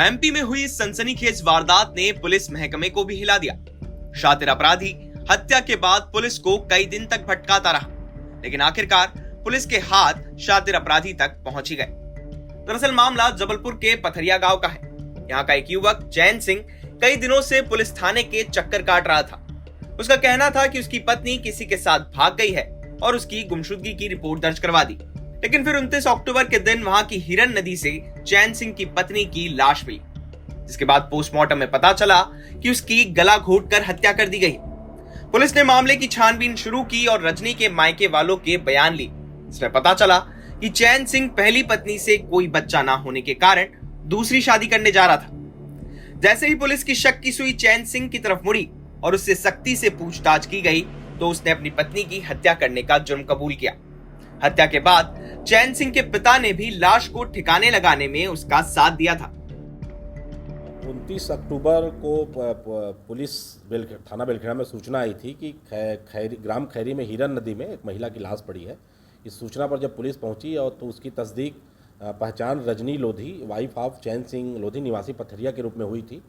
MP में हुई सनसनीखेज वारदात ने पुलिस महकमे को भी हिला दिया। शातिर अपराधी हत्या के बाद पुलिस को कई दिन तक भटकाता रहा, लेकिन आखिरकार पुलिस के हाथ शातिर अपराधी तक पहुंच ही गए। दरअसल मामला जबलपुर के पथरिया गांव का है। यहाँ का एक युवक चैन सिंह कई दिनों से पुलिस थाने के चक्कर काट रहा था। उसका कहना था कि उसकी पत्नी किसी के साथ भाग गई है और उसकी गुमशुदगी की रिपोर्ट दर्ज करवा दी। लेकिन फिर 29 अक्टूबर के दिन वहां की हिरन नदी से चैन सिंह की पत्नी की लाश मिली, जिसके बाद पोस्टमार्टम में पता चला कि उसकी गला घोंटकर हत्या कर दी गई। पुलिस ने मामले की छानबीन शुरू की और रजनी के मायके वालों के बयान ली। इसमें पता चला कि चैन सिंह पहली पत्नी से कोई बच्चा ना होने के कारण दूसरी शादी करने जा रहा था। जैसे ही पुलिस की शक की सुई चैन सिंह की तरफ मुड़ी और उससे सख्ती से पूछताछ की गई तो उसने अपनी पत्नी की हत्या करने का जुर्म कबूल किया। हत्या के बाद चैन सिंह के पिता ने भी लाश को ठिकाने लगाने में उसका साथ दिया था। 29 अक्टूबर को पुलिस थाना बेलखेड़ा में सूचना आई थी कि ग्राम खैरी में हिरन नदी में एक महिला की लाश पड़ी है। इस सूचना पर जब पुलिस पहुंची और तो उसकी तस्दीक पहचान रजनी लोधी, वाइफ ऑफ चैन सिंह लोधी, निवासी पथरिया के रूप में हुई थी।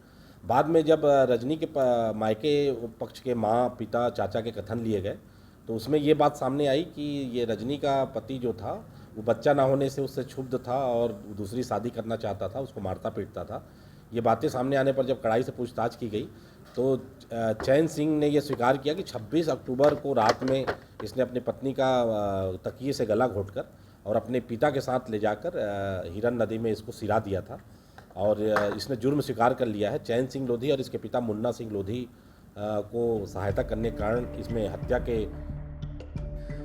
बाद में जब रजनी के मायके पक्ष के माँ, पिता, चाचा के कथन लिए गए तो उसमें ये बात सामने आई कि ये रजनी का पति जो था वो बच्चा ना होने से उससे क्षुब्ध था और दूसरी शादी करना चाहता था, उसको मारता पीटता था। ये बातें सामने आने पर जब कड़ाई से पूछताछ की गई तो चैन सिंह ने यह स्वीकार किया कि 26 अक्टूबर को रात में इसने अपनी पत्नी का तकिए से गला घोंटकर और अपने पिता के साथ ले जाकर हिरन नदी में इसको सिरा दिया था और इसने जुर्म स्वीकार कर लिया है। चैन सिंह लोधी और इसके पिता मुन्ना सिंह लोधी को सहायता करने के कारण इसमें हत्या के।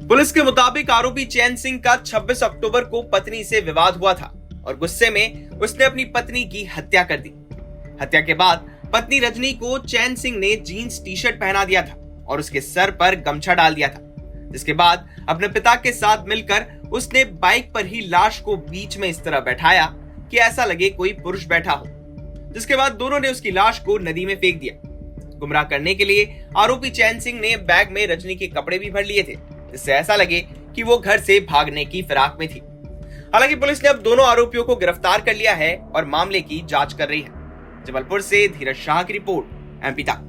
पुलिस के मुताबिक आरोपी चैन सिंह का 26 अक्टूबर को पत्नी से विवाद हुआ था और गुस्से में उसने अपनी पत्नी की हत्या कर दी। हत्या के बाद पत्नी रजनी को चैन सिंह ने जीन्स टी शर्ट पहना दिया था और उसके सर पर गमछा डाल दिया था, जिसके बाद अपने पिता के साथ मिलकर उसने बाइक पर ही लाश को बीच में इस तरह बैठाया कि ऐसा लगे कोई पुरुष बैठा हो, जिसके बाद दोनों ने उसकी लाश को नदी में फेंक दिया। गुमराह करने के लिए आरोपी चैन सिंह ने बैग में रजनी के कपड़े भी भर लिए थे, जिससे ऐसा लगे कि वो घर से भागने की फिराक में थी। हालांकि पुलिस ने अब दोनों आरोपियों को गिरफ्तार कर लिया है और मामले की जांच कर रही है। जबलपुर से धीरज शाह की रिपोर्ट, एमपी तक।